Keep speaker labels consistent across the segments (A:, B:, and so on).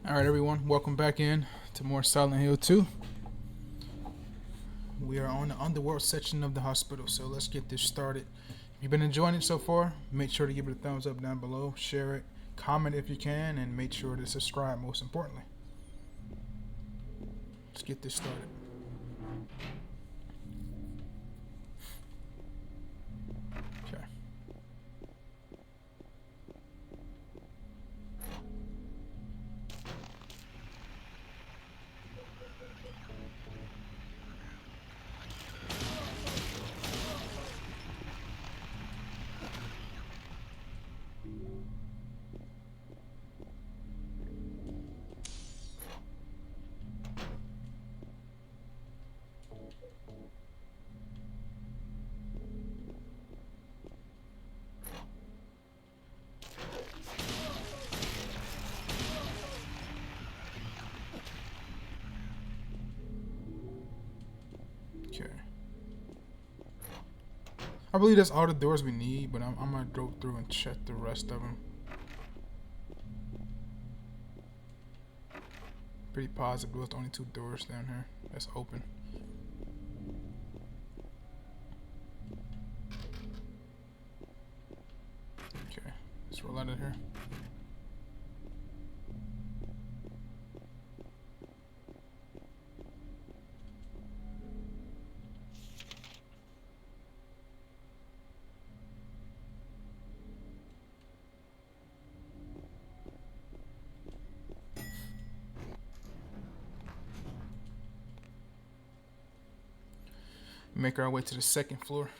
A: Alright everyone, welcome back in to more Silent Hill 2. We are on the underworld section of the hospital, so let's get this started. If you've been enjoying it so far, make sure to give it a thumbs up down below, share it, comment if you can, and make sure to subscribe most importantly. Let's get this started. Okay. Okay. I believe that's all the doors we need, but I'm gonna go through and check the rest of them. Pretty positive there's only 2 doors down here that's open. Okay, let's roll out of here. Make our way to the 2nd floor.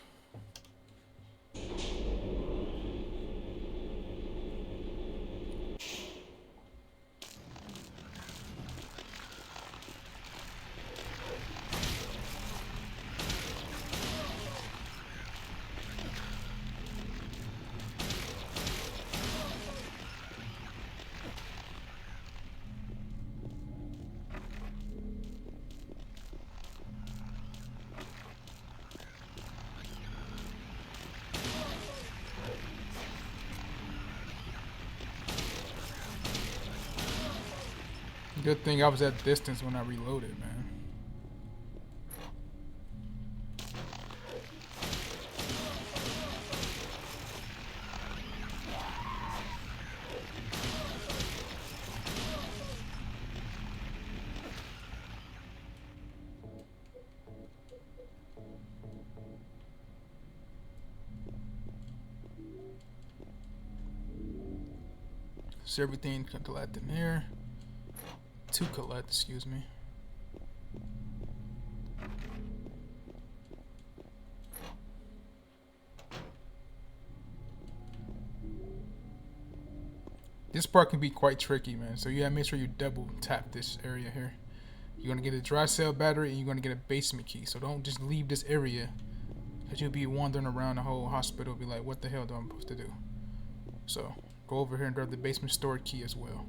A: Good thing I was at distance when I reloaded, man. So everything can collect in here. To collect, excuse me. This part can be quite tricky, man. So you gotta make sure you double tap this area here. You're gonna get a dry cell battery and you're gonna get a basement key. So don't just leave this area, because you'll be wandering around the whole hospital, be like, what the hell do I supposed to do? So go over here and grab the basement storage key as well.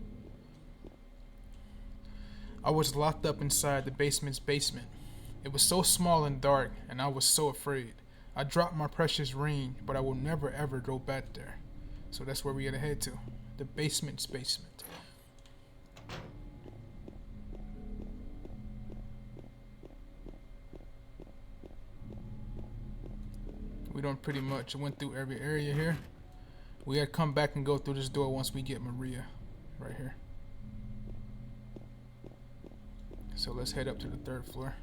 A: I was locked up inside the basement's basement. It was so small and dark, and I was so afraid. I dropped my precious ring, but I will never ever go back there. So that's where we gotta head to. The basement's basement. We done pretty much went through every area here. We gotta come back and go through this door once we get Maria. Right here. So let's head up to the 3rd floor.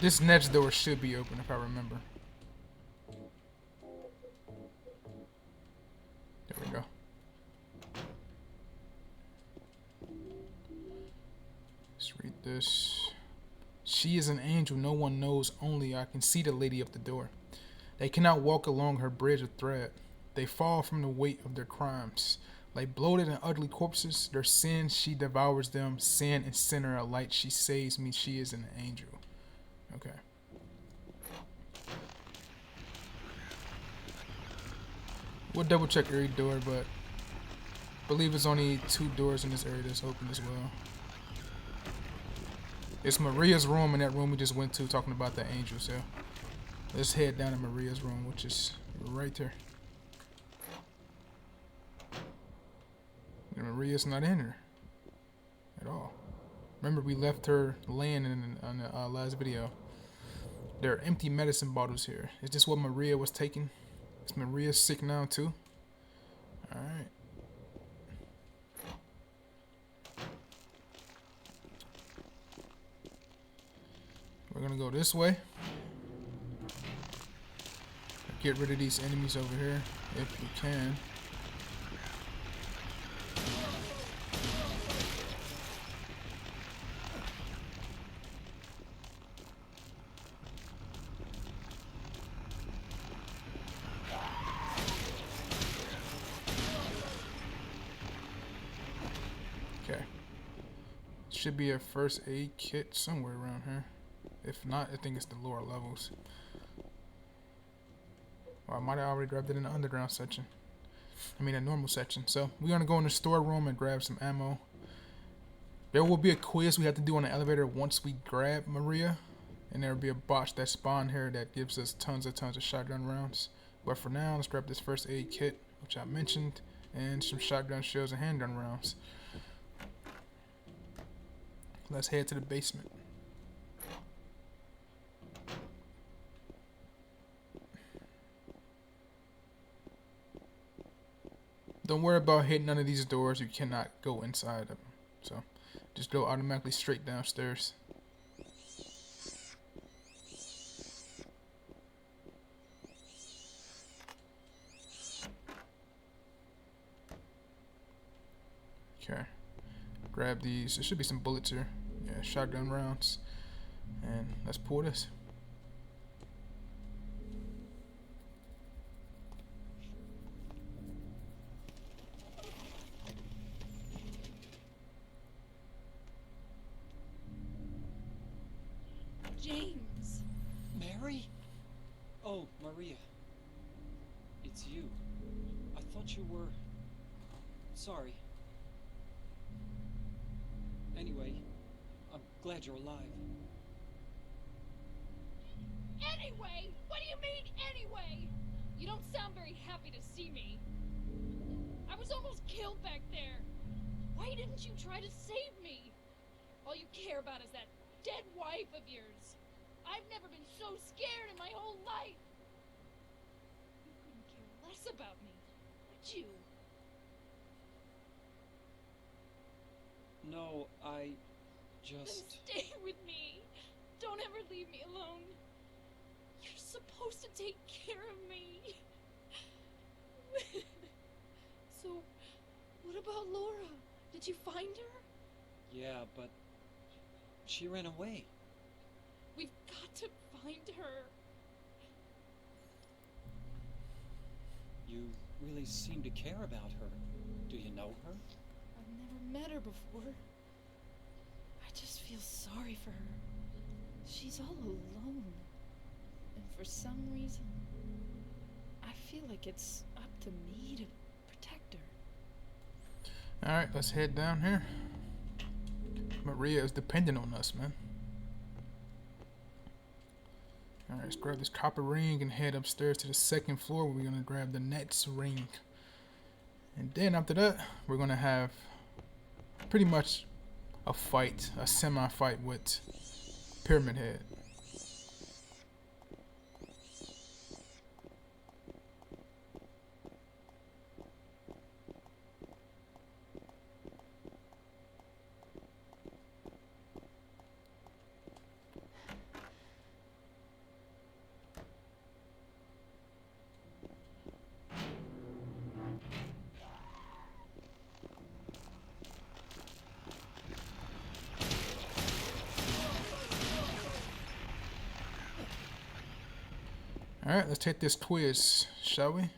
A: This next door should be open if I remember. There we go. Let's read this. She is an angel no one knows, only I can see the lady of the door. They cannot walk along her bridge of thread. They fall from the weight of their crimes. Like bloated and ugly corpses, their sins she devours them. Sin and sinner alike, she saves me. She is an angel. Okay. We'll double check every door, but I believe there's only 2 doors in this area that's open as well. It's Maria's room, and that room we just went to talking about the angel. So let's head down to Maria's room, which is right there. And Maria's not in her at all. Remember, we left her laying on the last video. There are empty medicine bottles here. Is this what Maria was taking? Is Maria sick now too? Alright. We're gonna go this way. Get rid of these enemies over here if we can. Okay. Should be a first aid kit somewhere around here. If not, I think it's the lower levels. Or I might have already grabbed it in the underground section. I mean, a normal section. So we're gonna go in the storeroom and grab some ammo. There will be a quiz we have to do on the elevator once we grab Maria, and there will be a box that spawned here that gives us tons of shotgun rounds. But for now, let's grab this first aid kit, which I mentioned, and some shotgun shells and handgun rounds. Let's head to the basement. Don't worry about hitting none of these doors. You cannot go inside them. So just go automatically straight downstairs. Okay. Grab these. There should be some bullets here. Yeah, shotgun rounds. And let's pull this.
B: James!
C: Mary? Oh, Maria. It's you. I thought you were... Sorry. Anyway, I'm glad you're alive.
B: Anyway? What do you mean, anyway? You don't sound very happy to see me. I was almost killed back there. Why didn't you try to save me? All you care about is that dead wife of yours. I've never been so scared in my whole life. You couldn't care less about me, would you?
C: No, I
B: Then
C: just...
B: stay with me. Don't ever leave me alone. You're supposed to take care of me. So, what about Laura? Did you find her?
C: Yeah, but... she ran away.
B: We've got to find her.
C: You really seem to care about her. Do you know her?
B: I've never met her before. I just feel sorry for her. She's all alone. And for some reason, I feel like it's up to me to protect her.
A: Alright, let's head down here. Maria is dependent on us, man. Alright, let's grab this copper ring and head upstairs to the second floor where we're gonna grab the next ring. And then after that, we're gonna have pretty much a fight, a semi-fight with Pyramid Head. Alright, let's take this quiz, shall we?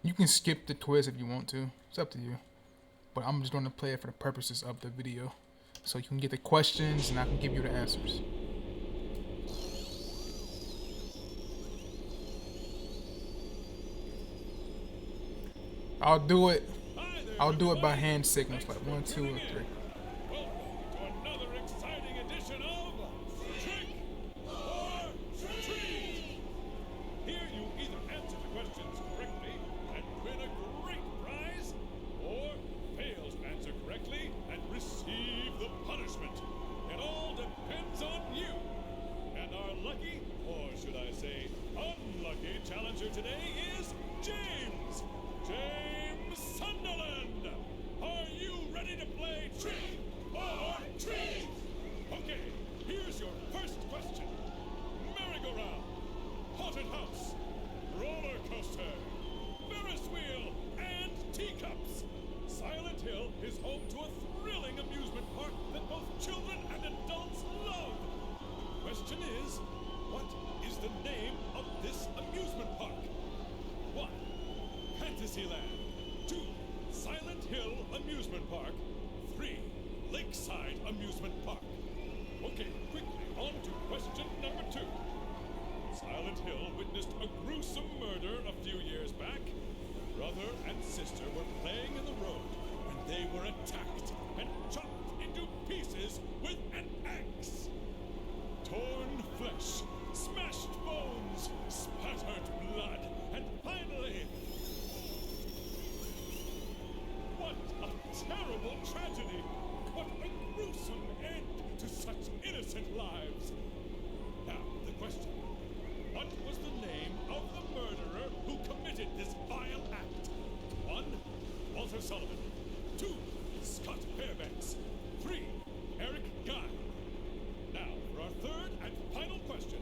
A: You can skip the quiz if you want to. It's up to you. But I'm just going to play it for the purposes of the video. So you can get the questions and I can give you the answers. I'll do it by hand signals, like 1, 2, or 3.
D: Welcome to another exciting edition of Trick or Treat! Here you either answer the questions correctly and win a great prize, or fail to answer correctly and receive the punishment. It all depends on you. And our lucky, or should I say unlucky, challenger today is James Sunderland! Are you ready to play Trick or Treat? Okay, here's your first question. Merry-go-round, haunted house, roller coaster, Ferris wheel, and teacups. Silent Hill is home to a thrilling amusement park that both children and adults love. The question is, what is the name of this amusement park? 1. Fantasyland. 2. Silent Hill Amusement Park. 3. Lakeside Amusement Park. Okay, quickly, on to question number 2. Silent Hill witnessed a gruesome murder a few years back. Brother and sister were playing in the road when they were attacked and chopped into pieces with an axe. Torn flesh, smashed bones, spattered blood, and finally... What a terrible tragedy! What a gruesome end to such innocent lives! Now, the question. What was the name of the murderer who committed this vile act? 1. Walter Sullivan. 2. Scott Fairbanks. 3. Eric Guy. Now, for our third and final question.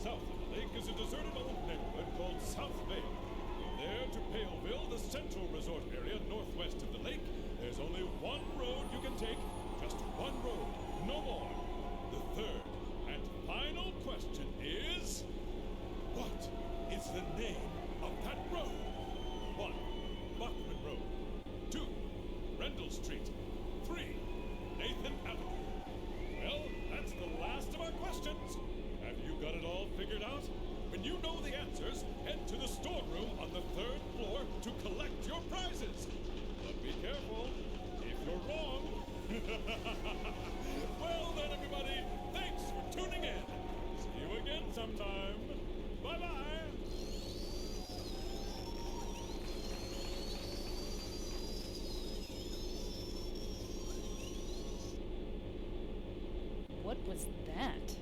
D: South of the lake is a deserted old neighborhood called South Vale. There to Paleville, the central resort area northwest of the lake, there's only one road you can take. Just one road, no more. The third and final question is... what is the name of that road? 1. Bachman Road. 2. Rendell Street. 3. Nathan Avenue. Well, that's the last of our questions. Have you got it all figured out? When you know the answers, head to the storeroom on the 3rd floor to collect your prizes. But be careful, if you're wrong. Well then, everybody, thanks for tuning in. See you again sometime. Bye-bye.
B: What was that?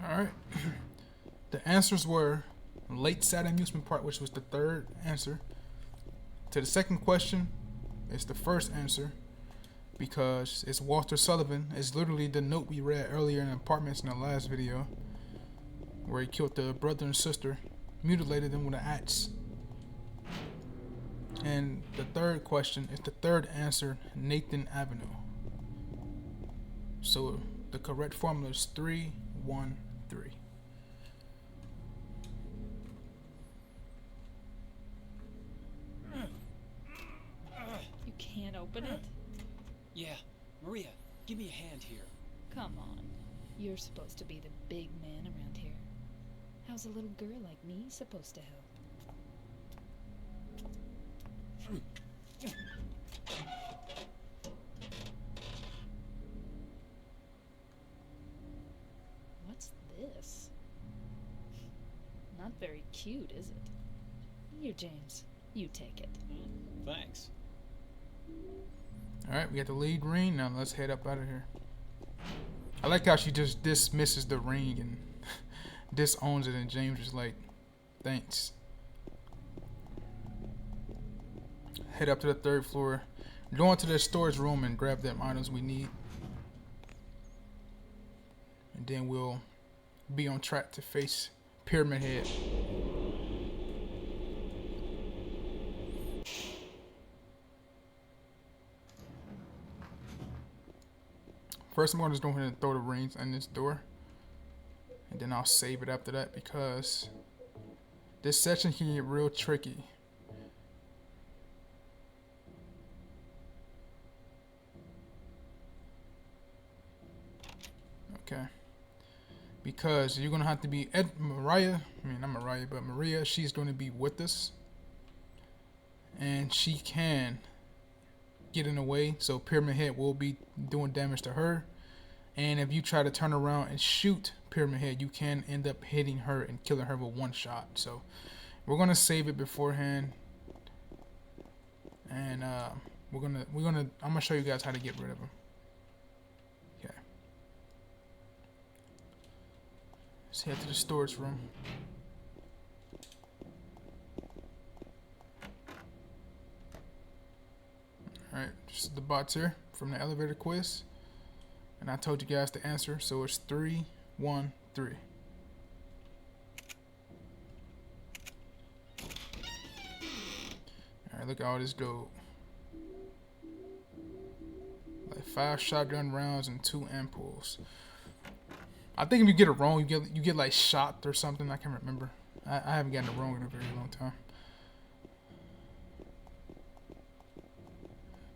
A: Alright. The answers were Lakeside Amusement Park, which was the third answer. To the second question, it's the first answer because it's Walter Sullivan. It's literally the note we read earlier in Apartments in the last video where he killed the brother and sister, mutilated them with an axe. And the third question is the third answer, Nathan Avenue. So the correct formula is 3, 1, 3.
B: You can't open it?
C: Yeah, Maria, give me a hand here.
B: Come on. You're supposed to be the big man around here. How's a little girl like me supposed to help? What's this? Not very cute, is it? Here, James. You take it.
C: Thanks.
A: Alright, we got the lead ring. Now let's head up out of here. I like how she just dismisses the ring and disowns it, and James is like, thanks. Head up to the 3rd floor. Go into the storage room and grab them items we need. And then we'll be on track to face Pyramid Head. First, I'm going to just go ahead and throw the rings in this door. And then I'll save it after that because this section can get real tricky. Okay. Because you're going to have to be Mariah. I mean, not Mariah, but Maria. She's going to be with us. And she can get in the way. So Pyramid Head will be doing damage to her. And if you try to turn around and shoot Pyramid Head, you can end up hitting her and killing her with one shot. So we're gonna save it beforehand, and I'm gonna show you guys how to get rid of him. Okay. Let's head to the storage room. All right, just the bots here from the elevator quiz. And I told you guys the answer, so it's 3, 1, 3. Alright, look at all this gold. Like 5 shotgun rounds and 2 ampoules. I think if you get it wrong, you get like shot or something. I can't remember. I haven't gotten it wrong in a very long time.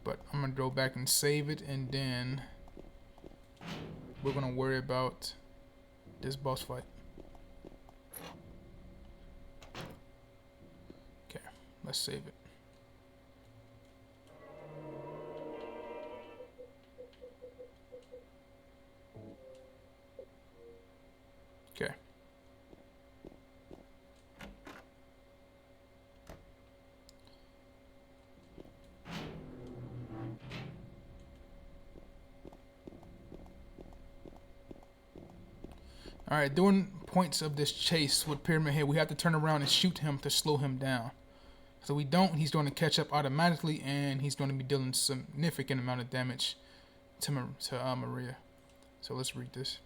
A: But I'm gonna go back and save it, and then we're gonna worry about this boss fight. Okay, let's save it. Okay. Alright, during points of this chase with Pyramid Head, we have to turn around and shoot him to slow him down. So we don't, he's going to catch up automatically, and he's going to be dealing significant amount of damage to Maria. So let's read this.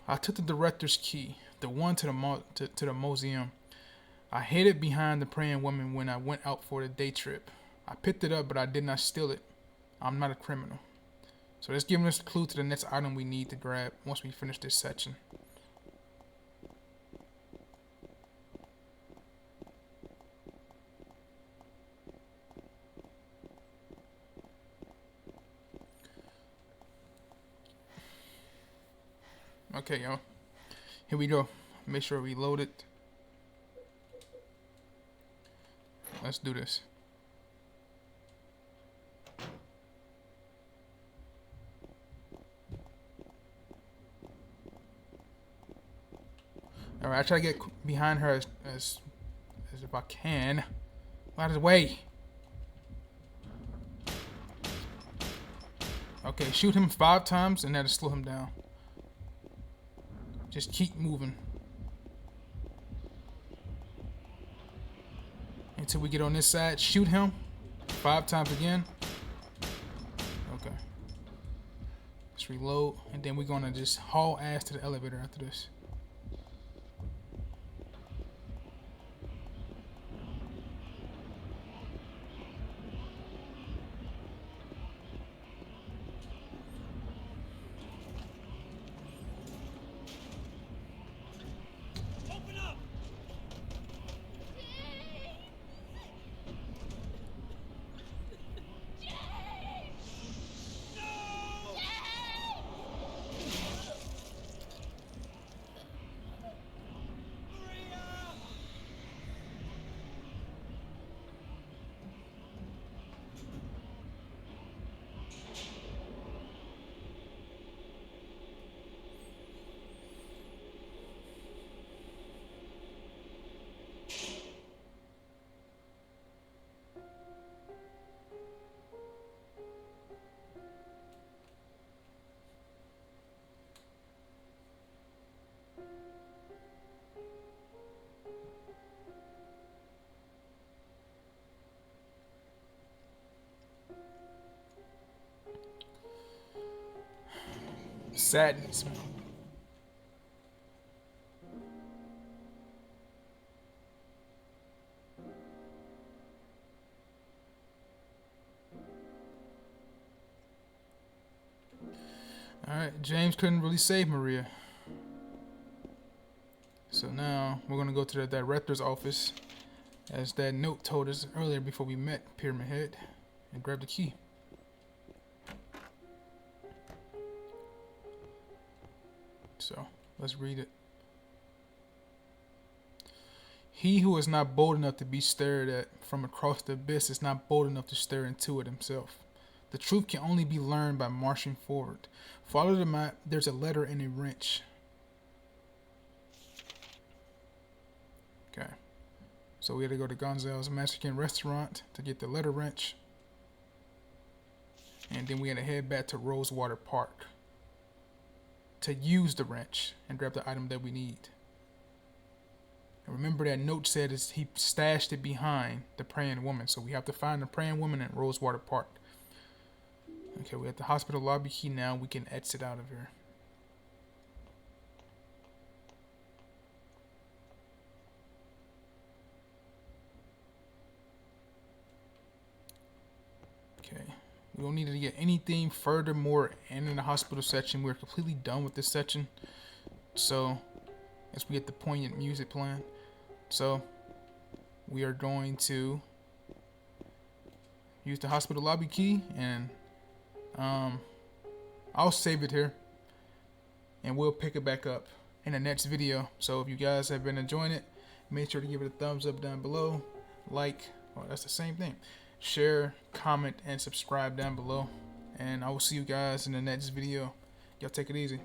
A: I took the director's key, the one to the museum. I hid it behind the praying woman when I went out for the day trip. I picked it up, but I did not steal it. I'm not a criminal. So that's giving us a clue to the next item we need to grab once we finish this section. Okay, y'all. Here we go. Make sure we load it. Let's do this. Alright, I try to get behind her as if I can. Out of the way. Okay, shoot him 5 times and that'll slow him down. Just keep moving. Until we get on this side, shoot him 5 times again. Okay. Let's reload, and then we're gonna just haul ass to the elevator after this. Sadness. Alright, James couldn't really save Maria. So now we're gonna go to the director's office, as that note told us earlier before we met Pyramid Head, and grab the key. So let's read it. He who is not bold enough to be stared at from across the abyss is not bold enough to stare into it himself. The truth can only be learned by marching forward. Follow the map. There's a letter and a wrench. Okay. So we had to go to Gonzal's Mexican restaurant to get the letter wrench. And then we had to head back to Rosewater Park to use the wrench and grab the item that we need. And remember that note said is he stashed it behind the praying woman. So we have to find the praying woman in Rosewater Park. Okay, we're at the hospital lobby key now. We can exit out of here. Okay, we don't need to get anything furthermore in the hospital section. We're completely done with this section. So, as we get the poignant music playing, so we are going to use the hospital lobby key, and I'll save it here, and we'll pick it back up in the next video. So if you guys have been enjoying it, make sure to give it a thumbs up down below, like, oh, that's the same thing, share, comment, and subscribe down below, and I will see you guys in the next video. Y'all take it easy.